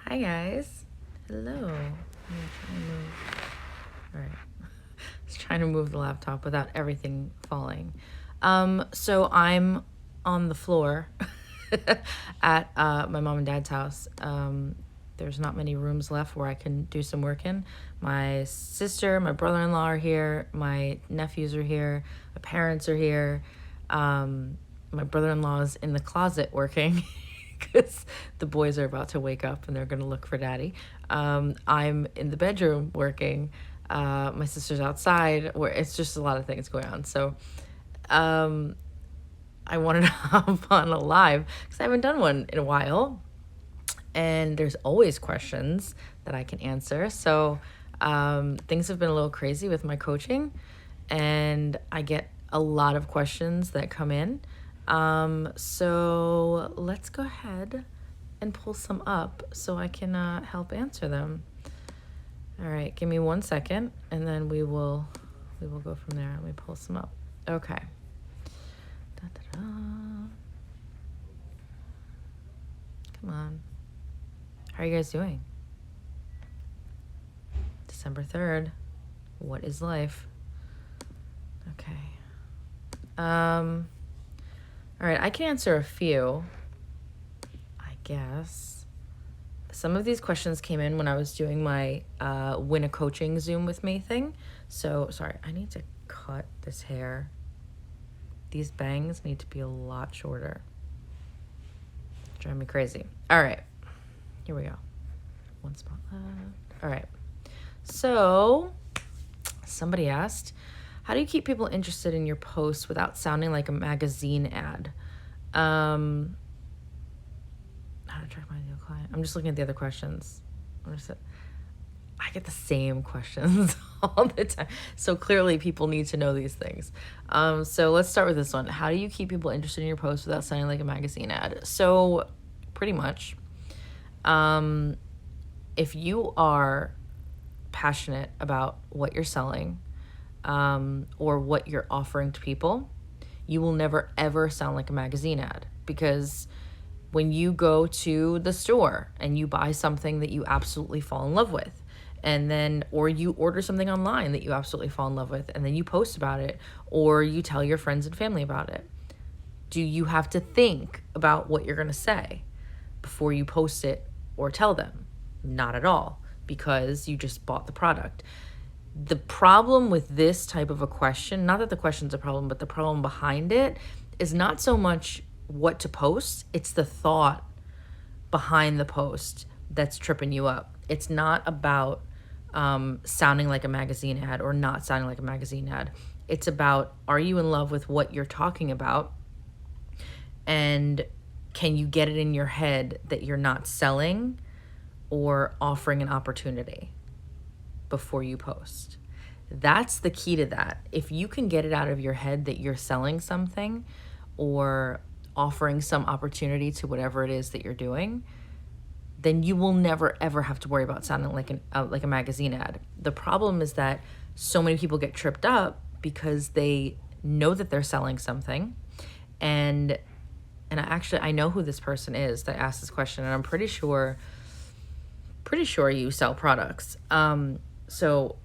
Hi guys. Hello. I'm gonna try and move. All right. I was trying to move the laptop without everything falling. So I'm on the floor at my mom and dad's house. There's not many rooms left where I can do some work in. My sister, my brother-in-law are here. My nephews are here. My parents are here. My brother-in-law is in the closet working because the boys are about to wake up and they're going to look for daddy. I'm in the bedroom working. My sister's outside. Where it's just a lot of things going on. So I wanted to hop on a live because I haven't done one in a while. And there's always questions that I can answer. So things have been a little crazy with my coaching, and I get a lot of questions that come in. So let's go ahead and pull some up so I can help answer them. All right, give me 1 second, and then we will go from there. Let me pull some up. Okay. Da-da-da. Come on. How are you guys doing? December 3rd. What is life? Okay. All right, I can answer a few, I guess. Some of these questions came in when I was doing my win a coaching Zoom with me thing. So, sorry, I need to cut this hair. These bangs need to be a lot shorter. Drive me crazy. All right. Here we go. One spot left. All right. So somebody asked, how do you keep people interested in your posts without sounding like a magazine ad? How to attract my ideal client? I'm just looking at the other questions. I get the same questions all the time. So clearly people need to know these things. So let's start with this one. How do you keep people interested in your posts without sounding like a magazine ad? So pretty much, if you are passionate about what you're selling, or what you're offering to people, you will never ever sound like a magazine ad. Because when you go to the store and you buy something that you absolutely fall in love with, and then, or you order something online that you absolutely fall in love with, and then you post about it, or you tell your friends and family about it, do you have to think about what you're going to say before you post it or tell them? Not at all, because you just bought the product. The problem with this type of a question, not that the question's a problem, but the problem behind it is not so much what to post, it's the thought behind the post that's tripping you up. It's not about sounding like a magazine ad or not sounding like a magazine ad. It's about, are you in love with what you're talking about? And can you get it in your head that you're not selling or offering an opportunity before you post? That's the key to that. If you can get it out of your head that you're selling something or offering some opportunity to whatever it is that you're doing, then you will never ever have to worry about sounding like a magazine ad. The problem is that so many people get tripped up because they know that they're selling something, and I know who this person is that asked this question, and I'm pretty sure you sell products. So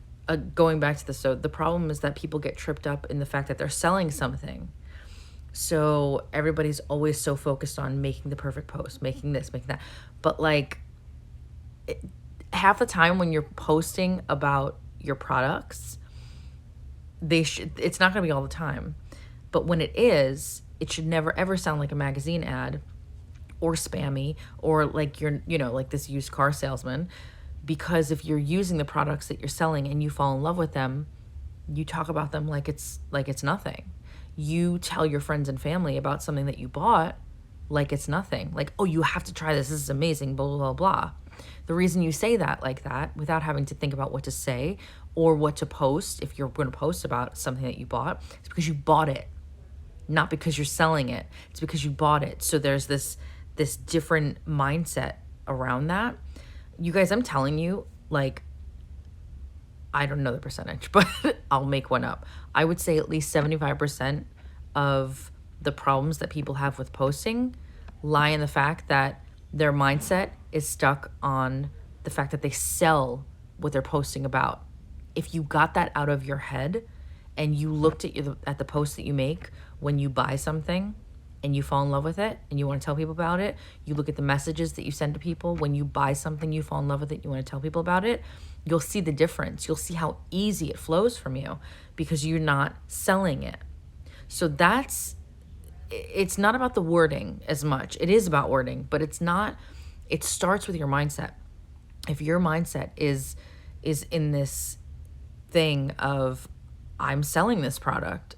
going back to this, so the problem is that people get tripped up in the fact that they're selling something. So everybody's always so focused on making the perfect post, making this, making that. But half the time when you're posting about your products, it's not going to be all the time. But when it is, it should never ever sound like a magazine ad or spammy or like you're, like this used car salesman. Because if you're using the products that you're selling and you fall in love with them, you talk about them like it's nothing. You tell your friends and family about something that you bought like it's nothing. Like, oh, you have to try this. This is amazing, blah, blah, blah, blah. The reason you say that like that without having to think about what to say or what to post, if you're going to post about something that you bought, it's because you bought it, not because you're selling it. It's because you bought it. So there's this different mindset around that. You guys, I'm telling you, I don't know the percentage, but I'll make one up. I would say at least 75% of the problems that people have with posting lie in the fact that Their mindset is stuck on the fact that they sell what they're posting about. If you got that out of your head and you looked at the post that you make when you buy something and you fall in love with it and you want to tell people about it, you look at the messages that you send to people when you buy something, you fall in love with it, you want to tell people about it, you'll see the difference. You'll see how easy it flows from you because you're not selling it. So it's not about the wording as much. It is about wording, but it's not. It starts with your mindset. If your mindset is in this thing of, I'm selling this product,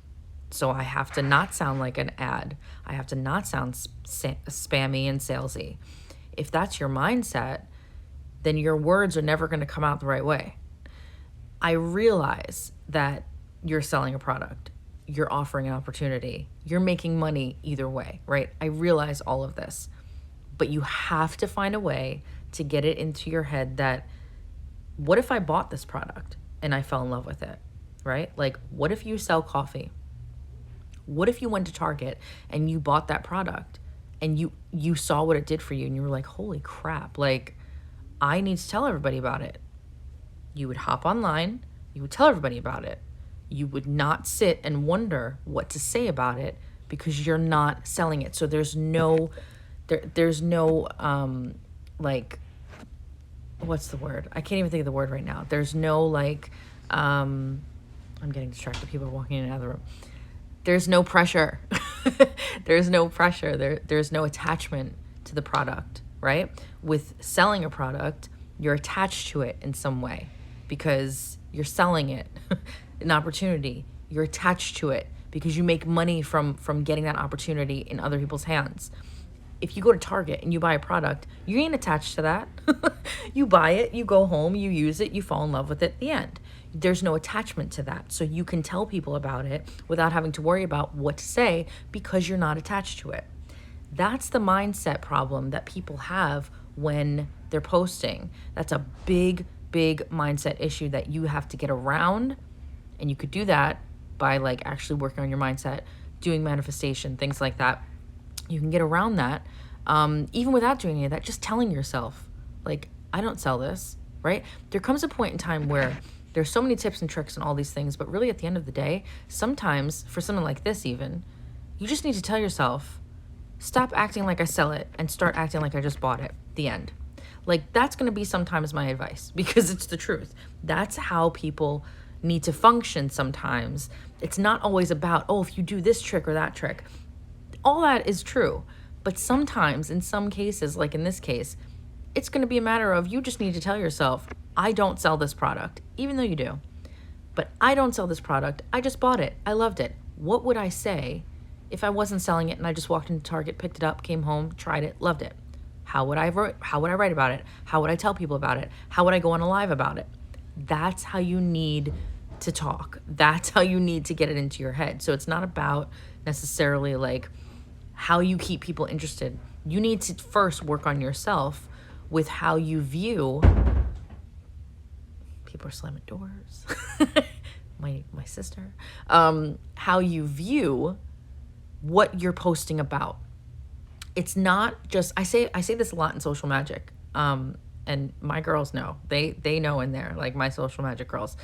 so I have to not sound like an ad. I have to not sound spammy and salesy. If that's your mindset, then your words are never going to come out the right way. I realize that you're selling a product. You're offering an opportunity. You're making money either way, right? I realize all of this. But you have to find a way to get it into your head that, what if I bought this product and I fell in love with it, right? Like, what if you sell coffee? What if you went to Target and you bought that product and you saw what it did for you and you were like, holy crap, like, I need to tell everybody about it. You would hop online, you would tell everybody about it. You would not sit and wonder what to say about it because you're not selling it. So there's no like, what's the word? I can't even think of the word right now. There's no like, I'm getting distracted. People are walking in and out of the room. There's no pressure. There's no pressure. There's no attachment to the product, right? With selling a product, you're attached to it in some way because you're selling it, an opportunity. You're attached to it because you make money from getting that opportunity in other people's hands. If you go to Target and you buy a product, you ain't attached to that. You buy it, you go home, you use it, you fall in love with it at the end. There's no attachment to that. So you can tell people about it without having to worry about what to say because you're not attached to it. That's the mindset problem that people have when they're posting. That's a big, big mindset issue that you have to get around. And you could do that by like actually working on your mindset, doing manifestation, things like that. You can get around that, even without doing any of that, just telling yourself, like, I don't sell this, right? There comes a point in time where there's so many tips and tricks and all these things, but really at the end of the day, sometimes for something like this even, you just need to tell yourself, stop acting like I sell it and start acting like I just bought it, the end. Like, that's going to be sometimes my advice because it's the truth. That's how people need to function sometimes. It's not always about, oh, if you do this trick or that trick. All that is true. But sometimes, in some cases, like in this case, it's going to be a matter of you just need to tell yourself, I don't sell this product, even though you do. But I don't sell this product. I just bought it. I loved it. What would I say if I wasn't selling it and I just walked into Target, picked it up, came home, tried it, loved it? How would I write about it? How would I tell people about it? How would I go on a live about it? That's how you need to talk. That's how you need to get it into your head. So it's not about necessarily like how you keep people interested. You need to first work on yourself with how you view. People are slamming doors. my sister. How you view what you're posting about. It's not just, I say this a lot in Social Magic. And my girls know. They know in there, like my Social Magic girls.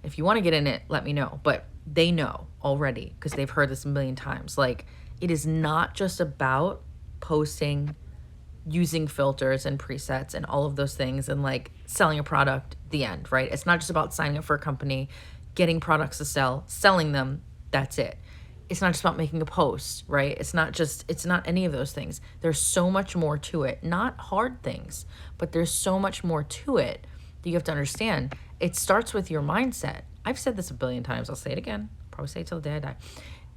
If you want to get in it, let me know. But they know already because they've heard this a million times. Like, it is not just about posting, using filters and presets and all of those things and like selling a product, the end, right? It's not just about signing up for a company, getting products to sell, selling them, that's it. It's not just about making a post, right? It's not any of those things. There's so much more to it. Not hard things, but there's so much more to it that you have to understand. It starts with your mindset. I've said this a billion times. I'll say it again. Probably say it till the day I die.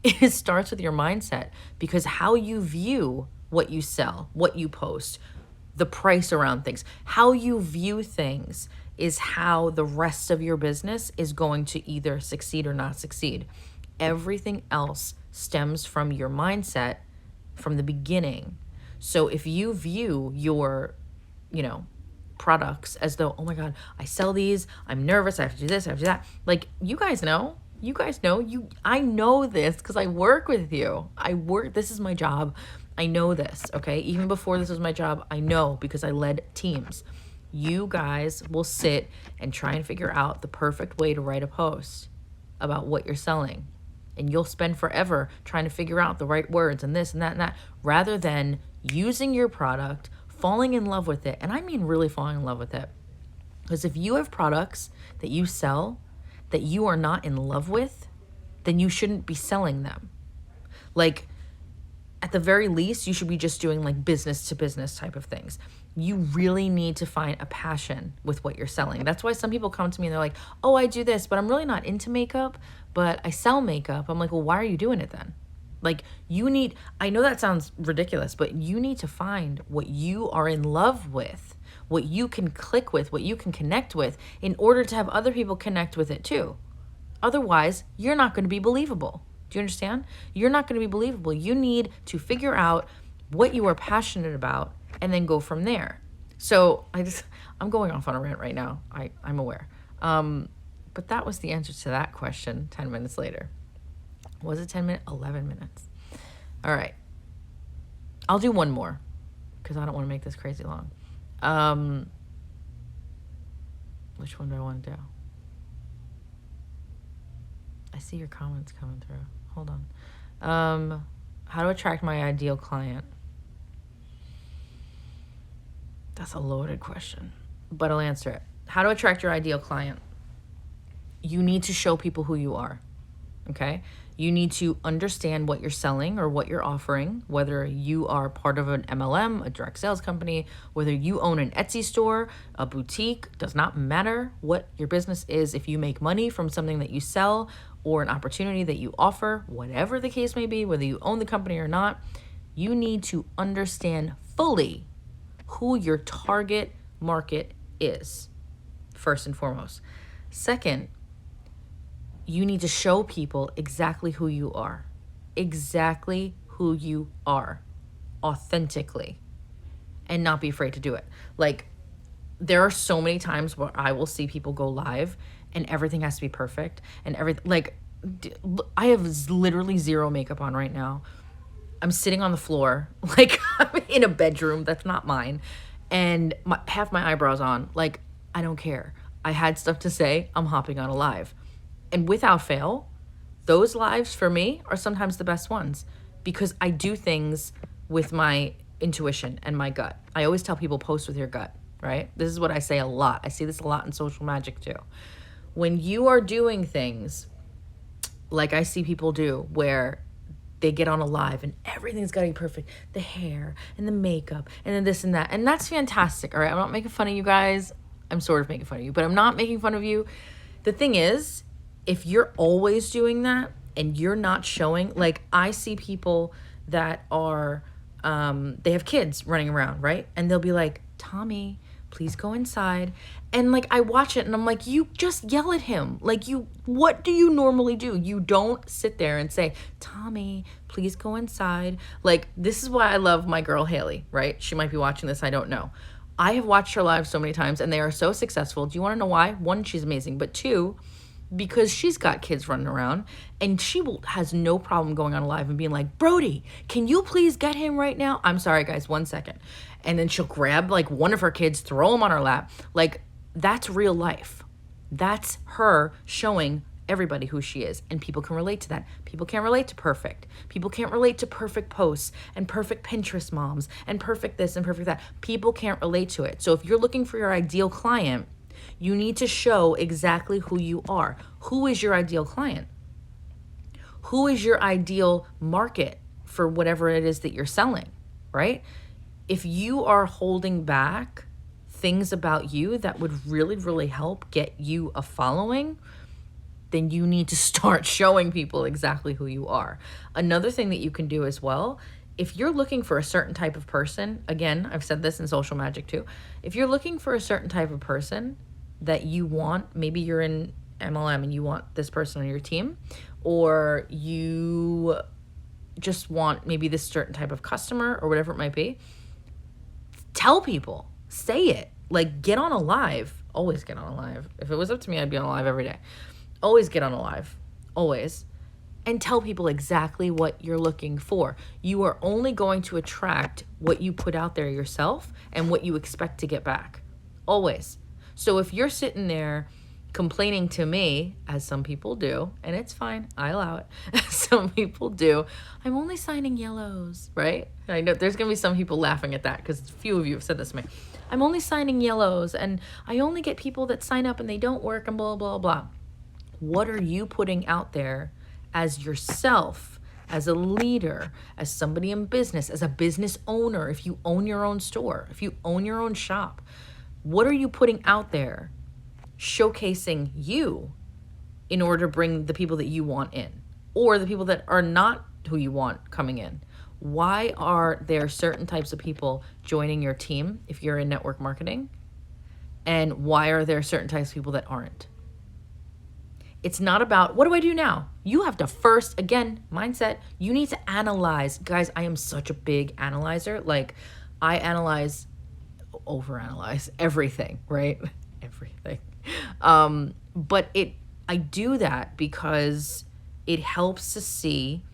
It starts with your mindset because how you view what you sell, what you post, the price around things, how you view things is how the rest of your business is going to either succeed or not succeed. Everything else stems from your mindset from the beginning. So if you view your, products as though, oh my God, I sell these, I'm nervous, I have to do this, I have to do that. Like, you guys know, I know this because I work with you. This is my job. I know this, okay? Even before this was my job, I know because I led teams. You guys will sit and try and figure out the perfect way to write a post about what you're selling. And you'll spend forever trying to figure out the right words and this and that and that, rather than using your product, falling in love with it. And I mean really falling in love with it. Because if you have products that you sell that you are not in love with, then you shouldn't be selling them. Like, at the very least, you should be just doing like business to business type of things. You really need to find a passion with what you're selling. That's why some people come to me and they're like, oh, I do this, but I'm really not into makeup, but I sell makeup. I'm like, well, why are you doing it then? Like, I know that sounds ridiculous, but you need to find what you are in love with, what you can click with, what you can connect with, in order to have other people connect with it too. Otherwise, you're not going to be believable. Do you understand? You're not going to be believable. You need to figure out what you are passionate about and then go from there. So I'm going off on a rant right now. I'm aware. But that was the answer to that question 10 minutes later. Was it 10 minutes? 11 minutes. All right. I'll do one more because I don't want to make this crazy long. Which one do I want to do? I see your comments coming through. Hold on. How to attract my ideal client? That's a loaded question, but I'll answer it. How to attract your ideal client? You need to show people who you are, okay? You need to understand what you're selling or what you're offering, whether you are part of an MLM, a direct sales company, whether you own an Etsy store, a boutique, does not matter what your business is. If you make money from something that you sell or an opportunity that you offer, whatever the case may be, whether you own the company or not, you need to understand fully who your target market is, first and foremost. Second, you need to show people exactly who you are, authentically, and not be afraid to do it. Like, there are so many times where I will see people go live and everything has to be perfect and everything. Like, I have literally zero makeup on right now. I'm sitting on the floor, like I'm in a bedroom that's not mine, and half my eyebrows on. Like, I don't care. I had stuff to say. I'm hopping on a live. And without fail, those lives for me are sometimes the best ones because I do things with my intuition and my gut. I always tell people, post with your gut, right? This is what I say a lot. I see this a lot in social magic too. When you are doing things like I see people do, where they get on a live and everything's got to be perfect, the hair and the makeup and then this and that, and that's fantastic. All right, I'm not making fun of you guys. I'm sort of making fun of you, but I'm not making fun of you. The thing is, if you're always doing that and you're not showing, like I see people that are, they have kids running around, right? And they'll be like, Tommy, please go inside. And like, I watch it and I'm like, you just yell at him. Like, what do you normally do? You don't sit there and say, Tommy, please go inside. Like, this is why I love my girl, Haley, right? She might be watching this. I don't know. I have watched her live so many times and they are so successful. Do you want to know why? One, she's amazing, but two, because she's got kids running around and she has no problem going on live and being like, Brody, can you please get him right now? I'm sorry, guys, 1 second. And then she'll grab like one of her kids, throw him on her lap. Like, that's real life. That's her showing everybody who she is. And people can relate to that. People can't relate to perfect. People can't relate to perfect posts and perfect Pinterest moms and perfect this and perfect that. People can't relate to it. So if you're looking for your ideal client, you need to show exactly who you are. Who is your ideal client? Who is your ideal market for whatever it is that you're selling, right? If you are holding back things about you that would really, really help get you a following, then you need to start showing people exactly who you are. Another thing that you can do as well, if you're looking for a certain type of person, again, I've said this in social magic too, if you're looking for a certain type of person that you want, maybe you're in MLM and you want this person on your team, or you just want maybe this certain type of customer or whatever it might be, tell people, say it, like get on a live, always get on a live. If it was up to me, I'd be on a live every day. Always get on a live, always. and tell people exactly what you're looking for. You are only going to attract what you put out there yourself and what you expect to get back. Always. So if you're sitting there complaining to me, as some people do, and it's fine, I allow it. Some people do. I'm only signing yellows, right? I know there's going to be some people laughing at that because a few of you have said this to me. I'm only signing yellows and I only get people that sign up and they don't work and blah, blah, blah. What are you putting out there as yourself, as a leader, as somebody in business, as a business owner, if you own your own store, if you own your own shop? What are you putting out there showcasing you in order to bring the people that you want in, or the people that are not who you want coming in? Why are there certain types of people joining your team if you're in network marketing? And why are there certain types of people that aren't? It's not about, what do I do now? You have to first, again, mindset, you need to analyze. Guys, I am such a big analyzer. Like, I analyze, overanalyze everything, right? Everything. But I do that because it helps to see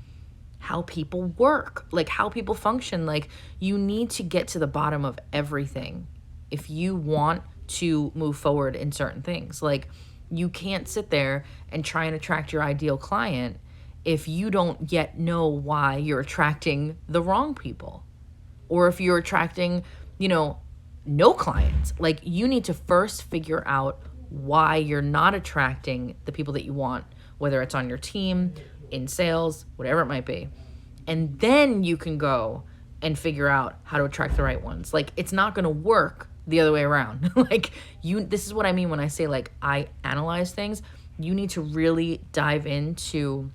how people work, like how people function. Like, you need to get to the bottom of everything if you want to move forward in certain things. Like, you can't sit there and try and attract your ideal client if you don't yet know why you're attracting the wrong people, or if you're attracting, no clients. Like, you need to first figure out why you're not attracting the people that you want, whether it's on your team, in sales, whatever it might be. And then you can go and figure out how to attract the right ones. Like, it's not going to work the other way around. This is what I mean when I say, like, I analyze things. You need to really dive into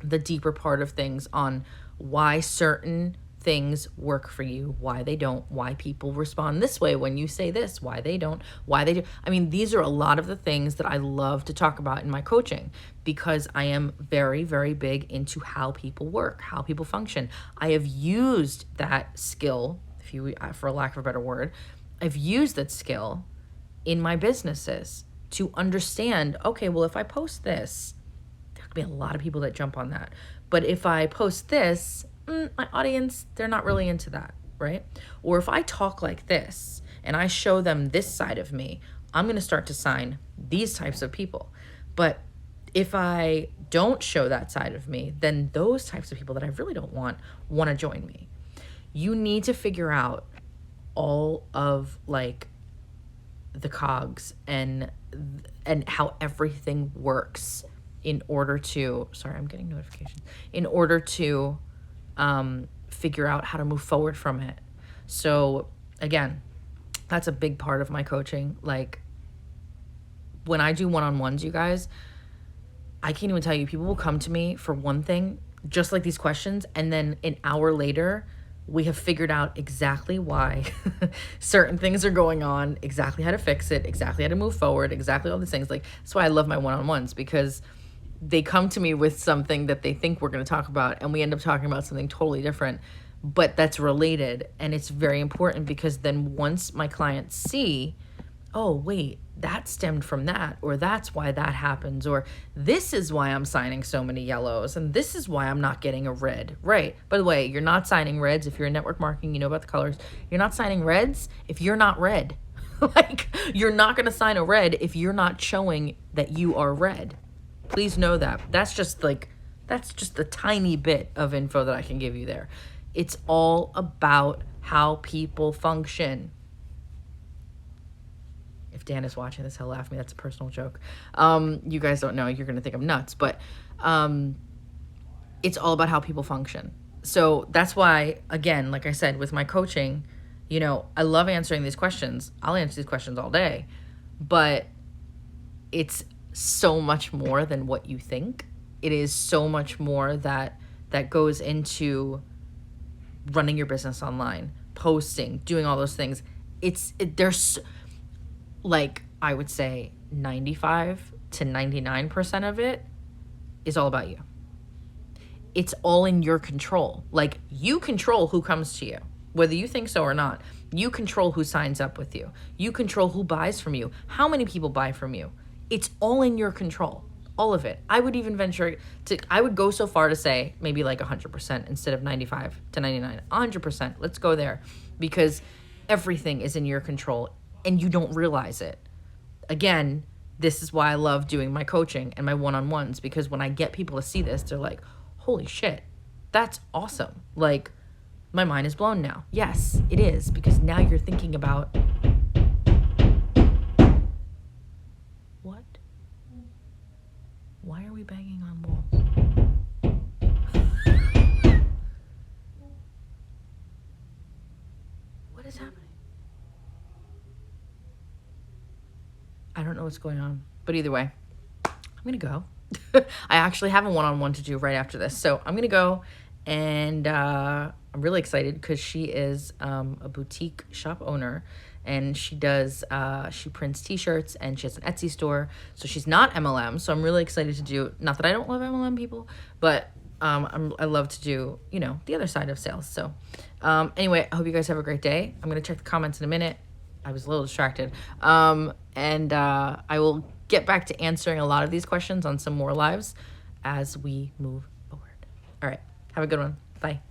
the deeper part of things on why certain things work for you, why they don't, why people respond this way when you say this, why they don't, why they do. I mean, these are a lot of the things that I love to talk about in my coaching, because I am very, very big into how people work, how people function. I have used that skill, for lack of a better word, I've used that skill in my businesses to understand, okay, well, if I post this, there could be a lot of people that jump on that. But if I post this, my audience, they're not really into that, right? Or if I talk like this and I show them this side of me, I'm going to start to sign these types of people. But if I don't show that side of me, then those types of people that I really don't want to join me. You need to figure out all of, like, the cogs and how everything works in order to, sorry, I'm getting notifications, in order to figure out how to move forward from it. So again, that's a big part of my coaching. Like, when I do one-on-ones, you guys, I can't even tell you, people will come to me for one thing, just like these questions, and then an hour later, we have figured out exactly why certain things are going on, exactly how to fix it, exactly how to move forward, exactly all these things. Like, that's why I love my one-on-ones, because they come to me with something that they think we're going to talk about, and we end up talking about something totally different, but that's related. And it's very important, because then once my clients see, oh, wait, that stemmed from that, or that's why that happens, or this is why I'm signing so many yellows, and this is why I'm not getting a red, right? By the way, you're not signing reds. If you're in network marketing, you know about the colors. You're not signing reds if you're not red. Like, you're not going to sign a red if you're not showing that you are red. Please know that. That's just a tiny bit of info that I can give you there. It's all about how people function. If Dan is watching this, he'll laugh at me. That's a personal joke. You guys don't know. You're going to think I'm nuts. But it's all about how people function. So that's why, again, like I said, with my coaching, I love answering these questions. I'll answer these questions all day. But it's so much more than what you think. It is so much more that goes into running your business online, posting, doing all those things. There's, like, I would say 95 to 99% of it is all about you. It's all in your control. Like, you control who comes to you, whether you think so or not. You control who signs up with you. You control who buys from you, how many people buy from you. It's all in your control. all of it. I would even venture to, I would go so far to say maybe like 100% instead of 95 to 99. 100%. Let's go there, because everything is in your control and you don't realize it. Again, this is why I love doing my coaching and my one-on-ones, because when I get people to see this, they're like, holy shit, that's awesome. Like, my mind is blown now. Yes, it is, because now you're thinking about what? Why are we banging on walls? What is happening? I don't know what's going on, but either way, I'm gonna go. I actually have a one-on-one to do right after this, so I'm gonna go, and I'm really excited because she is a boutique shop owner, and she prints t-shirts, and she has an Etsy store, so she's not MLM. So I'm really excited to do, not that I don't love MLM people, but I love to do, you know, the other side of sales. So anyway, I hope you guys have a great day. I'm gonna check the comments in a minute. I was a little distracted. And I will get back to answering a lot of these questions on some more lives as we move forward. All right. Have a good one. Bye.